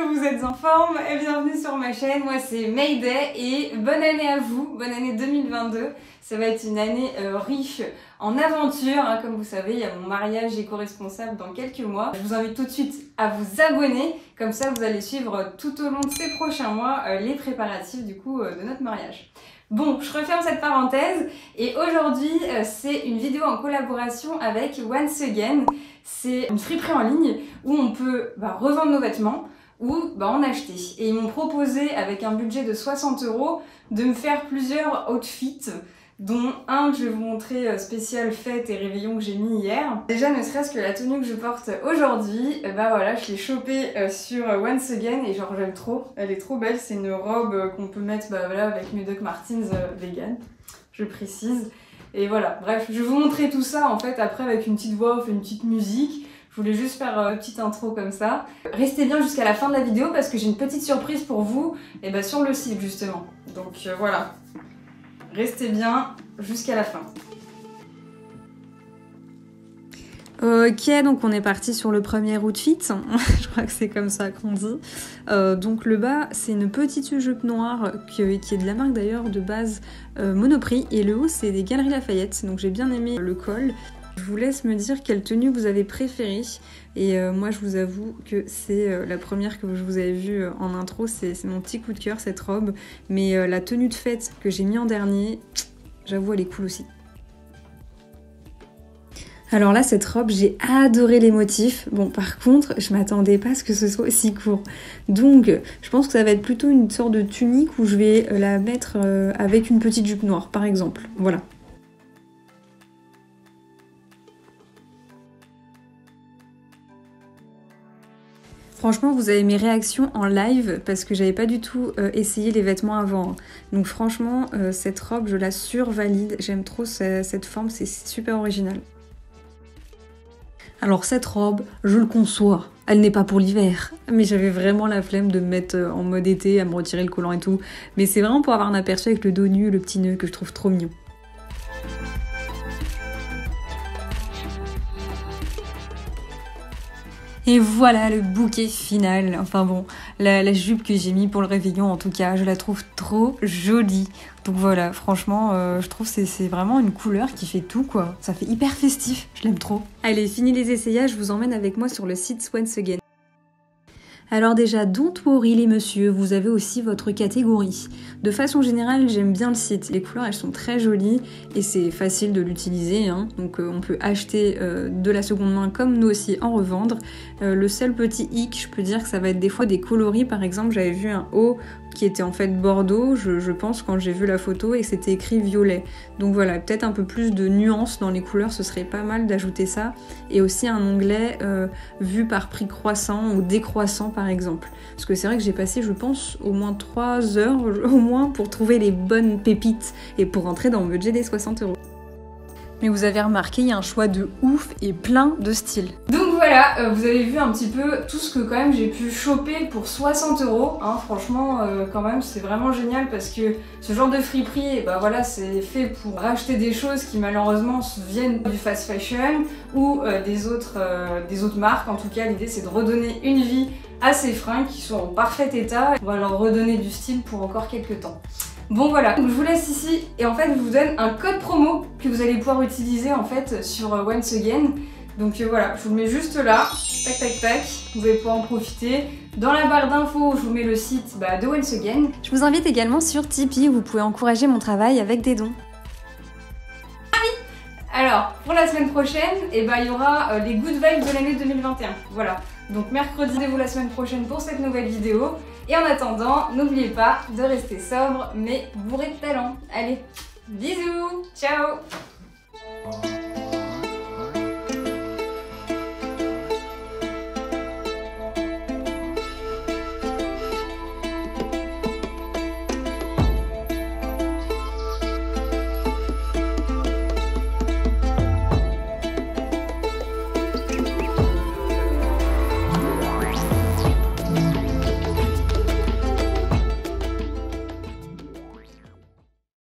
que vous êtes en forme et bienvenue sur ma chaîne. Moi c'est Mayday et bonne année à vous, bonne année 2022. Ça va être une année riche en aventures. Hein. Comme vous savez, il y a mon mariage éco-responsable dans quelques mois. Je vous invite tout de suite à vous abonner. Comme ça, vous allez suivre tout au long de ces prochains mois les préparatifs du coup de notre mariage. Bon, je referme cette parenthèse et aujourd'hui, c'est une vidéo en collaboration avec Once Again. C'est une friperie en ligne où on peut revendre nos vêtements ou en acheter. Et ils m'ont proposé, avec un budget de 60 €, de me faire plusieurs outfits, dont un que je vais vous montrer spécial fête et réveillon que j'ai mis hier. Déjà, ne serait-ce que la tenue que je porte aujourd'hui, voilà, je l'ai chopée sur Once Again et genre j'aime trop. Elle est trop belle, c'est une robe qu'on peut mettre voilà, avec mes Doc Martens vegan, je précise. Et voilà, bref, je vais vous montrer tout ça en fait après avec une petite voix off, une petite musique. Je voulais juste faire une petite intro comme ça. Restez bien jusqu'à la fin de la vidéo parce que j'ai une petite surprise pour vous sur le site justement. Donc voilà, restez bien jusqu'à la fin. Ok, donc on est parti sur le premier outfit, je crois que c'est comme ça qu'on dit. Donc le bas, c'est une petite jupe noire qui est de la marque d'ailleurs de base Monoprix. Et le haut, c'est des Galeries Lafayette, donc j'ai bien aimé le col. Je vous laisse me dire quelle tenue vous avez préférée. Et moi, je vous avoue que c'est la première que je vous avais vue en intro, c'est mon petit coup de cœur, cette robe. Mais la tenue de fête que j'ai mis en dernier, j'avoue, elle est cool aussi. Alors là, cette robe, j'ai adoré les motifs. Bon, par contre, je m'attendais pas à ce que ce soit aussi court. Donc, je pense que ça va être plutôt une sorte de tunique où je vais la mettre avec une petite jupe noire, par exemple. Voilà. Franchement, vous avez mes réactions en live parce que j'avais pas du tout essayé les vêtements avant. Donc franchement, cette robe, je la survalide. J'aime trop cette forme, c'est super original. Alors cette robe, je le conçois, elle n'est pas pour l'hiver, mais j'avais vraiment la flemme de me mettre en mode été, à me retirer le collant et tout. Mais c'est vraiment pour avoir un aperçu avec le dos nu, le petit nœud que je trouve trop mignon. Et voilà le bouquet final, enfin bon, la jupe que j'ai mis pour le réveillon en tout cas, je la trouve trop jolie. Donc voilà, franchement, je trouve que c'est vraiment une couleur qui fait tout quoi, ça fait hyper festif, je l'aime trop. Allez, fini les essayages, je vous emmène avec moi sur le site Once Again. Alors déjà, don't worry les messieurs, vous avez aussi votre catégorie. De façon générale, j'aime bien le site. Les couleurs, elles sont très jolies et c'est facile de l'utiliser. Hein. Donc on peut acheter de la seconde main comme nous aussi en revendre. Le seul petit hic, je peux dire que ça va être des fois des coloris. Par exemple, j'avais vu un haut qui était en fait bordeaux, je pense, quand j'ai vu la photo, et c'était écrit violet. Donc voilà, peut-être un peu plus de nuances dans les couleurs, ce serait pas mal d'ajouter ça. Et aussi un onglet vu par prix croissant ou décroissant par exemple. Parce que c'est vrai que j'ai passé, je pense, au moins 3 heures au moins pour trouver les bonnes pépites et pour rentrer dans le budget des 60 €. Mais vous avez remarqué, il y a un choix de ouf et plein de styles. Donc voilà, vous avez vu un petit peu tout ce que quand même j'ai pu choper pour 60 €. Hein, franchement, quand même, c'est vraiment génial parce que ce genre de friperie, voilà, c'est fait pour racheter des choses qui malheureusement viennent du fast fashion ou des autres marques. En tout cas, l'idée c'est de redonner une vie à ces fringues qui sont en parfait état. On va leur redonner du style pour encore quelques temps. Bon voilà, donc je vous laisse ici et en fait je vous donne un code promo que vous allez pouvoir utiliser en fait sur Once Again. Donc voilà, je vous le mets juste là, tac tac tac, vous allez pouvoir en profiter. Dans la barre d'infos, je vous mets le site de Once Again. Je vous invite également sur Tipeee où vous pouvez encourager mon travail avec des dons. Ah oui. Alors, pour la semaine prochaine, il y aura les good vibes de l'année 2021. Voilà, donc mercredi, rendez-vous la semaine prochaine pour cette nouvelle vidéo. Et en attendant, n'oubliez pas de rester sobre mais bourré de talent. Allez, bisous, ciao!